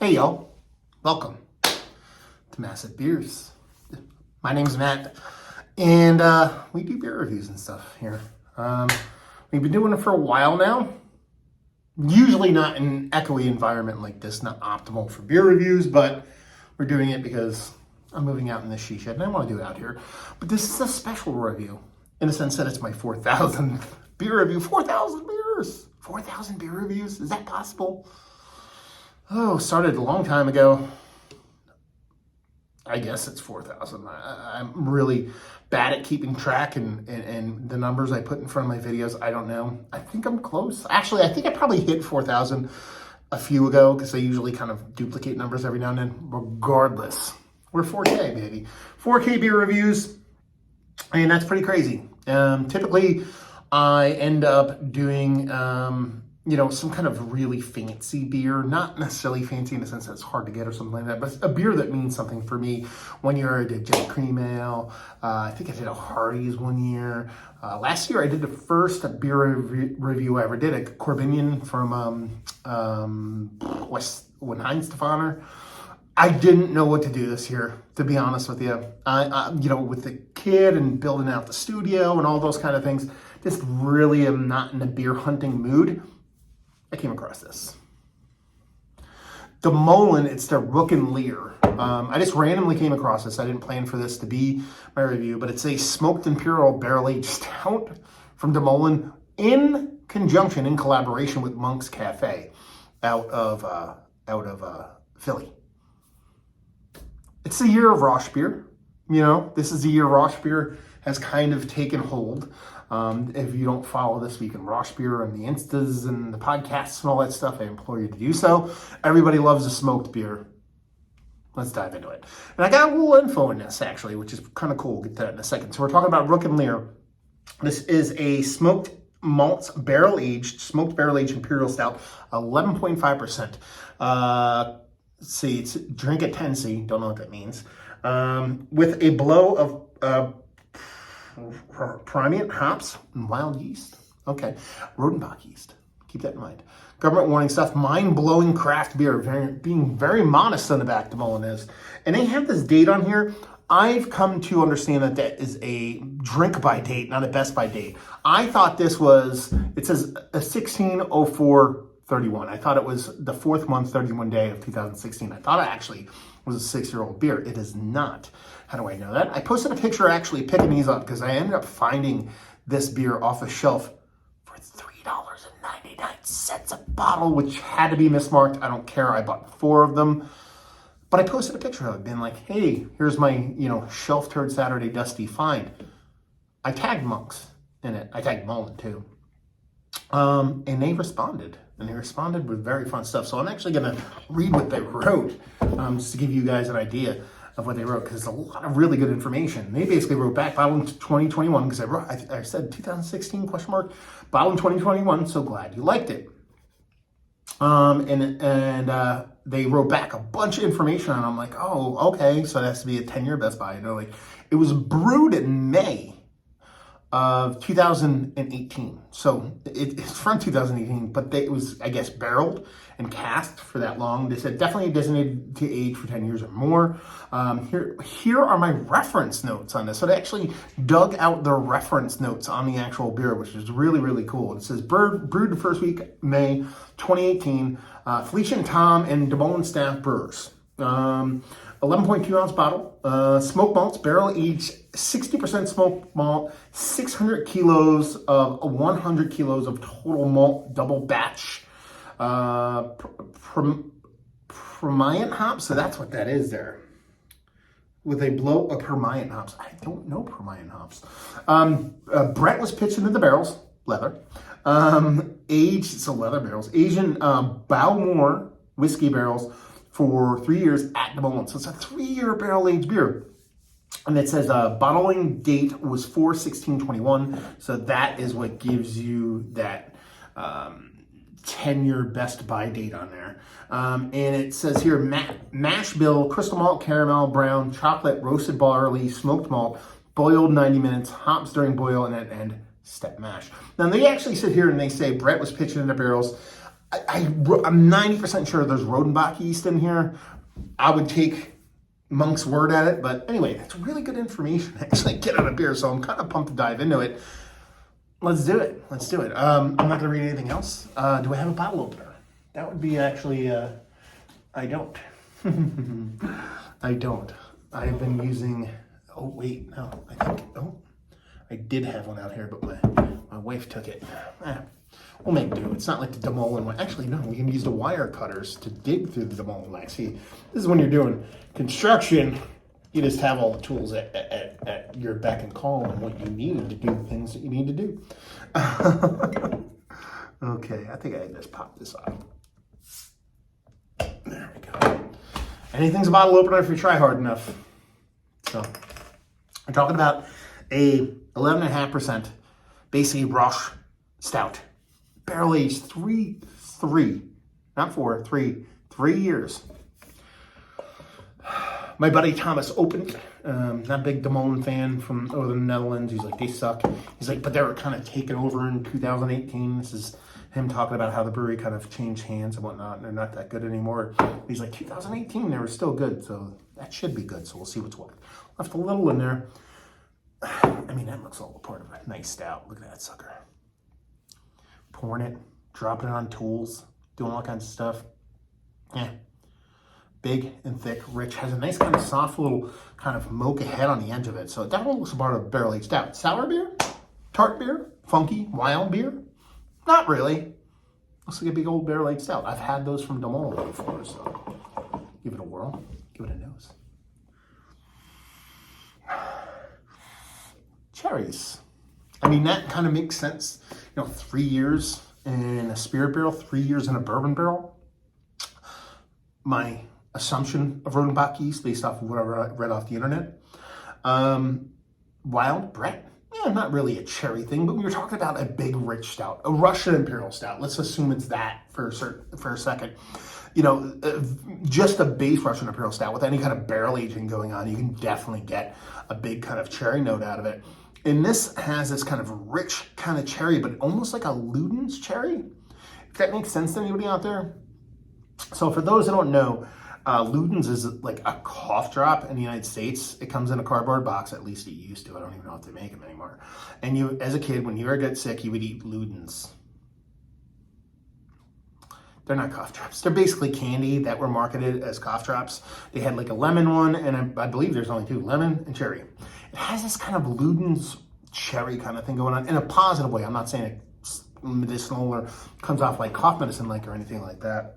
Hey y'all, welcome to Massive Beers. My name's Matt, and we do beer reviews and stuff here. We've been doing it for a while now. Usually not in an echoey environment like this, not optimal for beer reviews, but we're doing it because I'm moving out in the she shed and I want to do it out here. But this is a special review in the sense that it's my 4,000th beer review. 4,000 beers! 4,000 beer reviews? Is that possible? Oh, started a long time ago. I guess it's 4,000. I'm really bad at keeping track and the numbers I put in front of my videos. I don't know. I think I'm close. Actually, I think I probably hit 4,000 a few ago because I usually kind of duplicate numbers every now and then. Regardless, we're 4K, baby. 4K beer reviews, and that's pretty crazy. Typically, I end up doing some kind of really fancy beer, not necessarily fancy in the sense that it's hard to get or something like that, but a beer that means something for me. 1 year I did Jet Cream Ale. I think I did a Hardy's 1 year. Last year I did the first beer review I ever did, a Corbinian from West Weinstephaner. I didn't know what to do this year, to be honest with you. With the kid and building out the studio and all those kind of things, just really am not in a beer hunting mood. I came across this. The Molen, it's the Rook and Leer. I just randomly came across this. I didn't plan for this to be my review, but it's a smoked imperial barrel-aged stout from the Molen in collaboration with Monk's Cafe out of Philly. It's the year of Rosh beer. This is the year Rosh beer has kind of taken hold. If you don't follow This Week in Rosh Beer and the Instas and the podcasts and all that stuff, I implore you to do so. Everybody loves a smoked beer. Let's dive into it. And I got a little info in this, actually, which is kind of cool. We'll get to that in a second. So we're talking about Rook and Leer. This is a smoked malts smoked barrel-aged imperial stout, 11.5%. Let's see, it's drink at Tennessee. Don't know what that means. With a blow of Premium hops and wild yeast. Okay. Rodenbach yeast. Keep that in mind. Government warning stuff. Mind-blowing craft beer. Being very modest on the back, the Molen is. And they have this date on here. I've come to understand that is a drink by date, not a best by date. I thought this was, it says a 16/04/31. I thought it was the 4th month, 31 day of 2016. I thought it actually was a 6-year-old beer. It is not. How do I know that? I posted a picture actually picking these up because I ended up finding this beer off a shelf for $3.99 a bottle, which had to be mismarked. I don't care. I bought 4 of them. But I posted a picture of it, being like, hey, here's my, Shelf Turd Saturday Dusty find. I tagged Monks in it. I tagged Molen too. And they responded. And they responded with very fun stuff. So I'm actually going to read what they wrote, just to give you guys an idea of what they wrote, because it's a lot of really good information. They basically wrote back, bottle in 2021, because I said 2016 ? Bottle in 2021. So glad you liked it. They wrote back a bunch of information, and I'm like, oh, okay, so it has to be a 10-year Best Buy. And they're like, it was brewed in May of 2018. So it's from 2018, but it was, I guess, barreled and cast for that long. They said definitely designated to age for 10 years or more. Here are my reference notes on this. So they actually dug out the reference notes on the actual beer, which is really, really cool. It says brewed the first week, May 2018, Felicia and Tom and DeMolin staff brewers. 11.2 ounce bottle, smoked malts, barrel aged, 60% smoked malt, 100 kilos of total malt, double batch, Premiant hops. So that's what that is there. With a blow of Premiant hops. I don't know Premiant hops. Brett was pitched into the barrels, leather. Leather barrels. Asian Bowmore whiskey barrels for 3 years at the Molen. So it's a 3-year barrel-aged beer. And it says bottling date was 4/16/21. So that is what gives you that 10-year best buy date on there. And it says here, mash bill, crystal malt, caramel, brown, chocolate, roasted barley, smoked malt, boiled 90 minutes, hops during boil, and at end, step mash. Now they actually sit here and they say Brett was pitching into barrels. I'm 90% sure there's Rodenbach yeast in here. I would take Monk's word at it, but anyway, that's really good information actually get on a beer, so I'm kind of pumped to dive into it. Let's do it. I'm not going to read anything else. Do I have a bottle opener? That would be actually, I don't. I don't. I've been using, oh wait, no, I did have one out here, but my wife took it. We'll make do. It's not like the Molen one. Actually, no, we can use the wire cutters to dig through the Molen wax. See, this is when you're doing construction, you just have all the tools at your beck and call and what you need to do the things that you need to do. Okay, I think I just popped this off. There we go. Anything's a bottle opener if you try hard enough. So, I'm talking about a 11.5%, basically Roche stout. Barrel aged 3 years. My buddy Thomas opened, not a big De Molen fan from over the Netherlands. He's like, they suck. He's like, but they were kind of taken over in 2018. This is him talking about how the brewery kind of changed hands and whatnot, and they're not that good anymore. He's like, 2018, they were still good, so that should be good. So we'll see what's what. Left a little in there. I mean, that looks all a part of a nice stout. Look at that sucker. Pouring it, dropping it on tools, doing all kinds of stuff. Yeah. Big and thick, rich, has a nice kind of soft little kind of mocha head on the edge of it. So that looks a part of barrel-aged stout. Sour beer? Tart beer? Funky? Wild beer? Not really. Looks like a big old barrel-aged stout. I've had those from De Molen before, so give it a whirl. Give it a nose. Cherries. I mean, that kind of makes sense. 3 years in a spirit barrel, 3 years in a bourbon barrel. My assumption of Rodenbach yeast based off of what I read off the internet. Wild Brett, yeah, not really a cherry thing, but we were talking about a big rich stout, a Russian imperial stout. Let's assume it's that for a second. Just a base Russian imperial stout with any kind of barrel aging going on, you can definitely get a big kind of cherry note out of it. And this has this kind of rich kind of cherry, but almost like a Luden's cherry. If that makes sense to anybody out there. So for those that don't know, Luden's is like a cough drop in the United States. It comes in a cardboard box, at least it used to. I don't even know if they make them anymore. And you, as a kid, when you ever get sick, you would eat Luden's. They're not cough drops. They're basically candy that were marketed as cough drops. They had like a lemon one, and I believe there's only two, lemon and cherry. It has this kind of Luden's cherry kind of thing going on in a positive way. I'm not saying it's medicinal or comes off like cough medicine like or anything like that.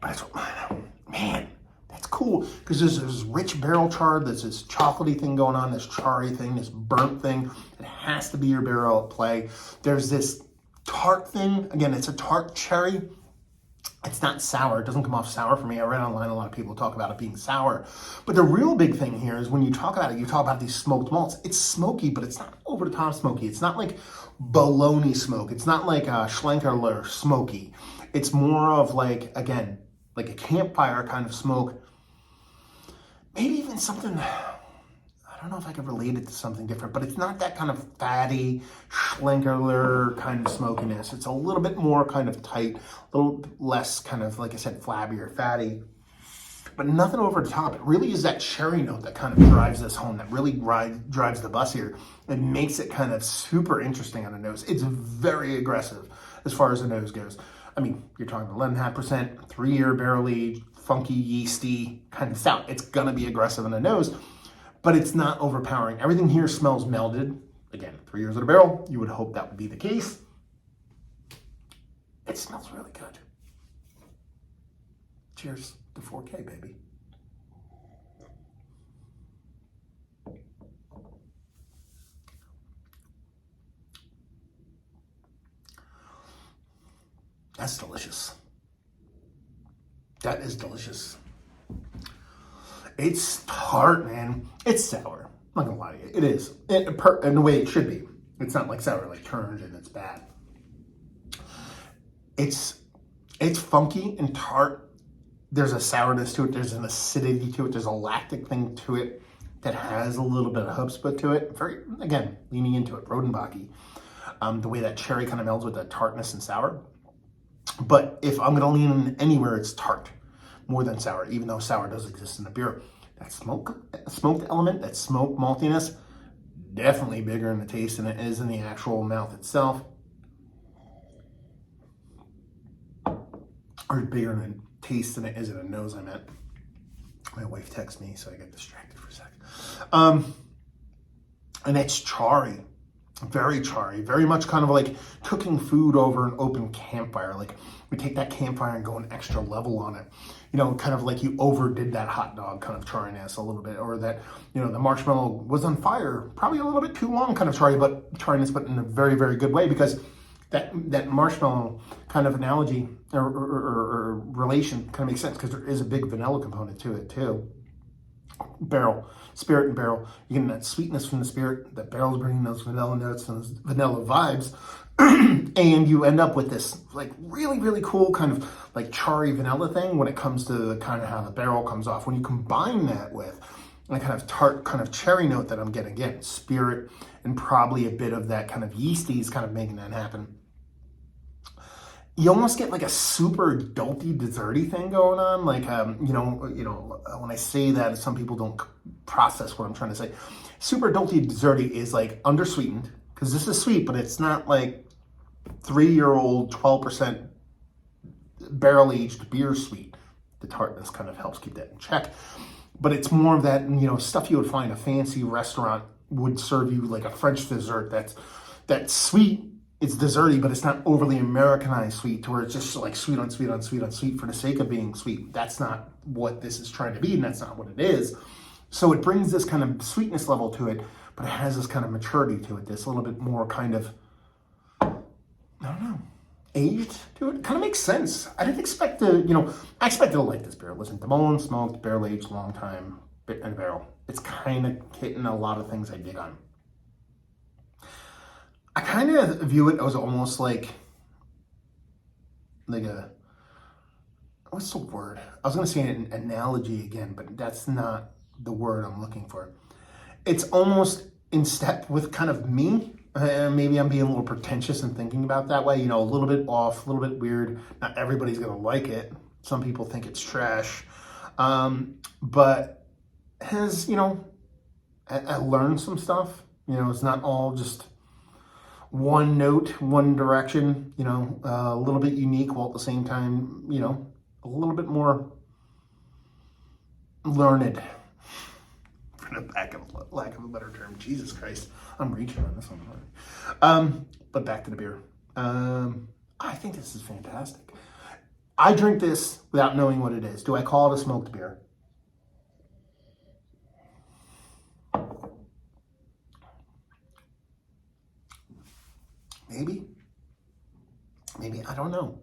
But that's what, man, that's cool. Because there's this rich barrel char, there's this chocolatey thing going on, this charry thing, this burnt thing. It has to be your barrel at play. There's this tart thing. Again, it's a tart cherry. It's not sour. It doesn't come off sour for me. I read online a lot of people talk about it being sour. But the real big thing here is when you talk about it, you talk about these smoked malts. It's smoky, but it's not over the top smoky. It's not like bologna smoke. It's not like Schlenkerler smoky. It's more of like, again, like a campfire kind of smoke. Maybe even something, I don't know if I could relate it to something different, but it's not that kind of fatty, Schlenkerler kind of smokiness. It's a little bit more kind of tight, a little less kind of, like I said, flabby or fatty, but nothing over the top. It really is that cherry note that kind of drives this home, that really drives the bus here. It makes it kind of super interesting on the nose. It's very aggressive as far as the nose goes. I mean, you're talking 11.5%, 3-year barrel aged, funky, yeasty kind of stout. It's gonna be aggressive on the nose, but it's not overpowering. Everything here smells melded. Again, 3 years in a barrel, you would hope that would be the case. It smells really good. Cheers to 4K, baby. That's delicious. That is delicious. It's tart, man. It's sour. I'm not gonna lie to you. It is. In the way it should be. It's not like sour, like turned and it's bad. It's funky and tart. There's a sourness to it. There's an acidity to it. There's a lactic thing to it that has a little bit of chutzpah to it. Very, again, leaning into it, Rodenbach-y. The way that cherry kind of melds with that tartness and sour. But if I'm gonna lean in anywhere, it's tart more than sour, even though sour does exist in the beer. That smoked element, that smoke maltiness, definitely bigger in the taste than it is in the actual mouth itself. Or bigger in the taste than it is in the nose, I meant. My wife texts me, so I get distracted for a second. And it's charry, very charry, very much kind of like cooking food over an open campfire. Like we take that campfire and go an extra level on it. You know, kind of like you overdid that hot dog kind of charriness a little bit, or that, you know, the marshmallow was on fire, probably a little bit too long kind of charriness, but in a very, very good way, because that marshmallow kind of analogy or relation kind of makes sense because there is a big vanilla component to it too. Barrel, spirit and barrel. You're getting that sweetness from the spirit. The barrel's bringing those vanilla notes and those vanilla vibes. And you end up with this like really, really cool kind of like charry vanilla thing when it comes to the kind of how the barrel comes off. When you combine that with a kind of tart kind of cherry note that I'm getting, again, spirit and probably a bit of that kind of yeasties kind of making that happen, you almost get like a super adulty, desserty thing going on. Like, when I say that, some people don't process what I'm trying to say. Super adulty, desserty is like undersweetened, because this is sweet, but it's not like 3-year-old 12% barrel-aged beer sweet. The tartness kind of helps keep that in check. But it's more of that, stuff you would find a fancy restaurant would serve you, like a French dessert that's sweet. It's desserty, but it's not overly Americanized sweet to where it's just like sweet on sweet on sweet on sweet for the sake of being sweet. That's not what this is trying to be, and that's not what it is. So it brings this kind of sweetness level to it, but it has this kind of maturity to it, this little bit more kind of, I don't know, aged to it. It kind of makes sense. I didn't expect to, I expected to like this beer. Listen, the Molen smoked, barrel aged, long time, in a barrel. It's kind of hitting a lot of things I dig on. I kind of view it as almost like a, what's the word? I was going to say an analogy again, but that's not the word I'm looking for. It's almost in step with kind of me. Maybe I'm being a little pretentious and thinking about that way, a little bit off, a little bit weird. Not everybody's going to like it. Some people think it's trash. But has, I learned some stuff. It's not all just one note, one direction, a little bit unique, while at the same time, a little bit more learned, for the lack of a better term. Jesus Christ, I'm reaching on this one. But back to the beer. I think this is fantastic. I drink this without knowing what it is. Do I call it a smoked beer? Maybe, I don't know.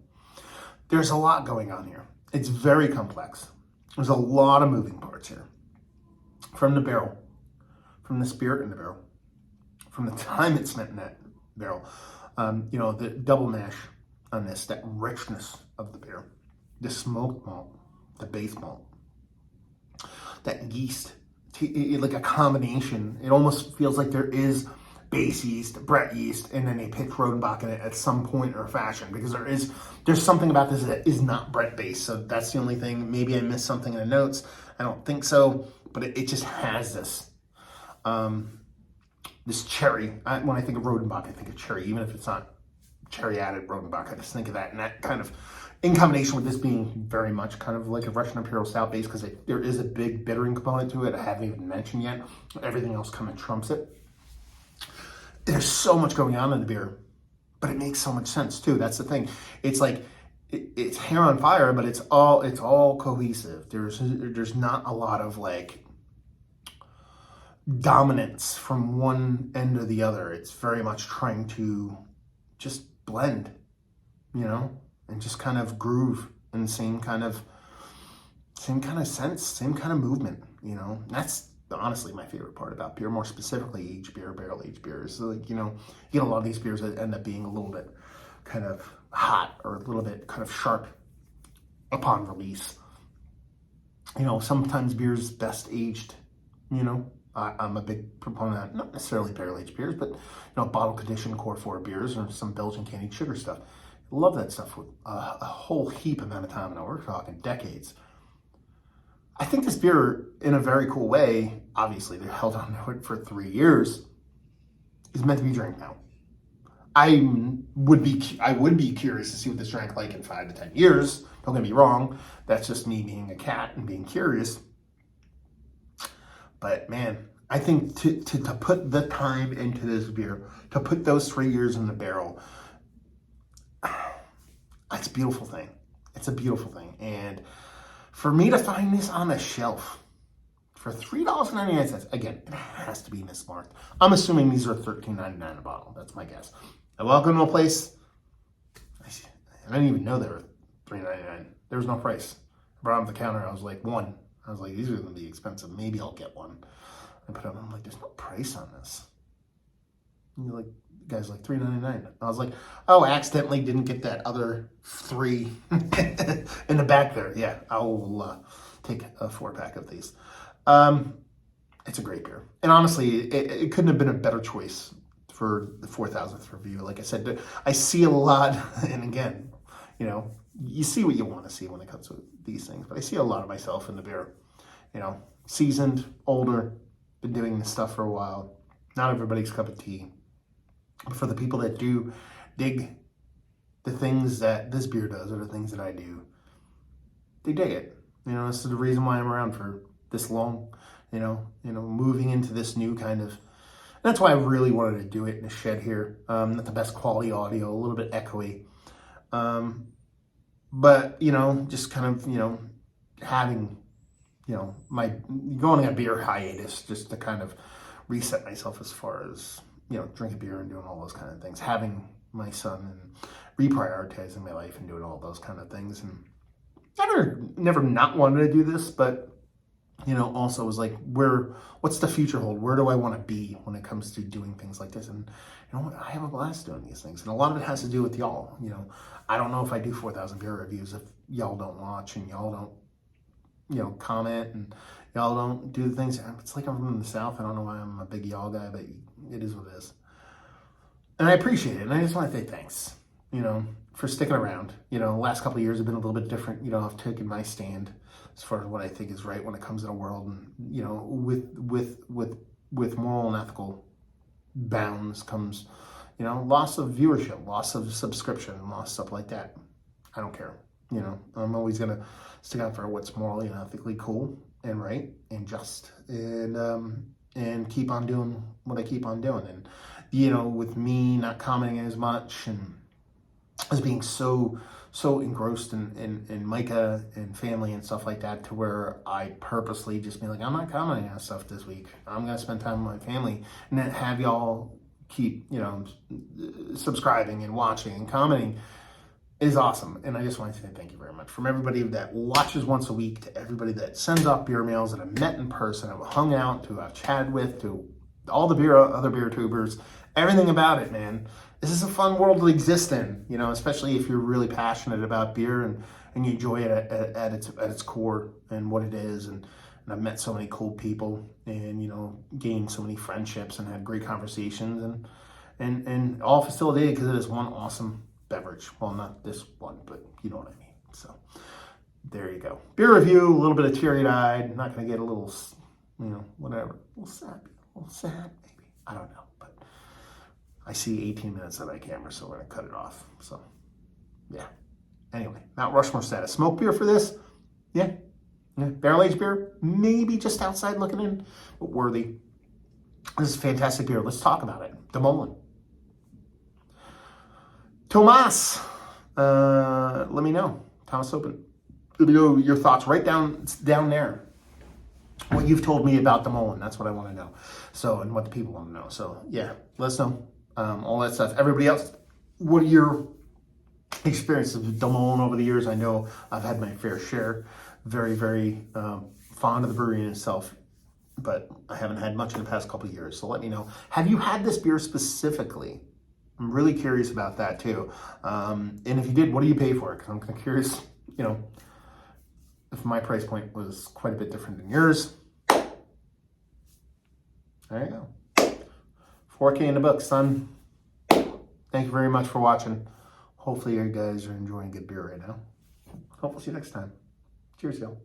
There's a lot going on here. It's very complex. There's a lot of moving parts here. From the barrel, from the spirit in the barrel, from the time it's spent in that barrel, the double mash on this, that richness of the beer, the smoked malt, the base malt, that yeast, like a combination. It almost feels like there is base yeast, Brett yeast, and then they pitch Rodenbach in it at some point or fashion, because there's something about this that is not Brett based. So that's the only thing. Maybe I missed something in the notes. I don't think so, but it just has this this cherry. When I think of Rodenbach, I think of cherry, even if it's not cherry added Rodenbach. I just think of that, and that kind of in combination with this being very much kind of like a Russian Imperial Stout base, because there is a big bittering component to it I haven't even mentioned yet. Everything else kind of trumps it. There's so much going on in the beer, but it makes so much sense too. That's the thing. It's like it's hair on fire, but it's all cohesive. There's not a lot of like dominance from one end or the other. It's very much trying to just blend, and just kind of groove in the same kind of sense, same kind of movement. That's honestly my favorite part about beer, more specifically aged beer, barrel aged beers. So like, you get a lot of these beers that end up being a little bit kind of hot or a little bit kind of sharp upon release. Sometimes beer's best aged, I'm a big proponent of not necessarily barrel aged beers, but bottle conditioned core 4 beers or some Belgian candied sugar stuff. love that stuff with a whole heap amount of time. Now we're talking decades. I think this beer, in a very cool way, obviously they held on to it for 3 years, is meant to be drank now. I would be curious to see what this drank like in 5 to 10 years. Don't get me wrong. That's just me being a cat and being curious. But man, I think to put the time into this beer, to put those 3 years in the barrel, it's a beautiful thing. It's a beautiful thing. And for me to find this on the shelf for $3.99, again, it has to be mismarked. I'm assuming these are $13.99 a bottle. That's my guess. I walk into a place, I didn't even know they were $3.99. There was no price. I brought them to the counter. I was like, one. I was like, these are going to be expensive. Maybe I'll get one. I put it on. I'm like, there's no price on this. And you're like, the guy's like $3.99. I was like, oh, I accidentally didn't get that other 3 in the back there. Yeah, I'll take a 4-pack of these. It's a great beer. And honestly, it couldn't have been a better choice for the 4,000th review. Like I said, I see a lot, and again, you know, you see what you want to see when it comes to these things, but I see a lot of myself in the beer. You know, seasoned, older, been doing this stuff for a while. Not everybody's cup of tea. But for the people that do dig the things that this beer does or the things that I do, they dig it. You know, this is the reason why I'm around for this long, you know, moving into this new kind of. That's why I really wanted to do it in a shed here. Not the best quality audio, a little bit echoey. But, you know, just kind of, you know, having, you know, going on a beer hiatus just to kind of reset myself as far as, you know, drinking beer and doing all those kind of things. Having my son and reprioritizing my life and doing all those kind of things. And I never not wanted to do this, but you know, also was like, what's the future hold? Where do I want to be when it comes to doing things like this? And you know what? I have a blast doing these things. And a lot of it has to do with y'all. You know, I don't know if I do 4,000 beer reviews if y'all don't watch and y'all don't, you know, comment and y'all don't do the things. It's like I'm from the South. I don't know why I'm a big y'all guy, but it is what it is. And I appreciate it. And I just want to say thanks, you know, for sticking around. You know, the last couple of years have been a little bit different. You know, I've taken my stand as far as what I think is right when it comes to the world, and you know, with moral and ethical bounds comes, you know, loss of viewership, loss of subscription, loss of stuff like that. I don't care. You know, I'm always gonna stick out for what's morally and ethically cool and right and just, and keep on doing what I keep on doing. And you know, with me not commenting as much and as being so engrossed in Micah and family and stuff like that, to where I purposely just be like, I'm not commenting on stuff this week. I'm going to spend time with my family and then have y'all keep, you know, subscribing and watching and commenting is awesome. And I just want to say thank you very much from everybody that watches once a week, to everybody that sends off beer mails, that I've met in person, I've hung out, to I've chatted with, to all the other beer tubers, everything about it, man. This is a fun world to exist in, you know, especially if you're really passionate about beer and you enjoy it at its core and what it is. And I've met so many cool people and, you know, gained so many friendships and had great conversations and all facilitated because it is one awesome beverage. Well, not this one, but you know what I mean. So there you go. Beer review, a little bit of teary-eyed, not going to get a little, you know, whatever. A little sad maybe. I don't know. I see 18 minutes on my camera, so we're going to cut it off. So, yeah. Anyway, Mount Rushmore status. Smoke beer for this? Yeah. Barrel-aged beer? Maybe just outside looking in, but worthy. This is fantastic beer. Let's talk about it. The Molen. Tomas, let me know. Thomas Open. Let me know your thoughts right down there. What you've told me about the Molen. That's what I want to know. So, and what the people want to know. So, yeah, let us know. All that stuff. Everybody else, what are your experiences with the Molen over the years? I know I've had my fair share. Very, very fond of the brewery in itself, but I haven't had much in the past couple of years. So let me know. Have you had this beer specifically? I'm really curious about that too. And if you did, what do you pay for it? Because I'm kind of curious, you know, if my price point was quite a bit different than yours. There you go. 4K in the book, son. Thank you very much for watching. Hopefully you guys are enjoying good beer right now. Hope we'll see you next time. Cheers, y'all.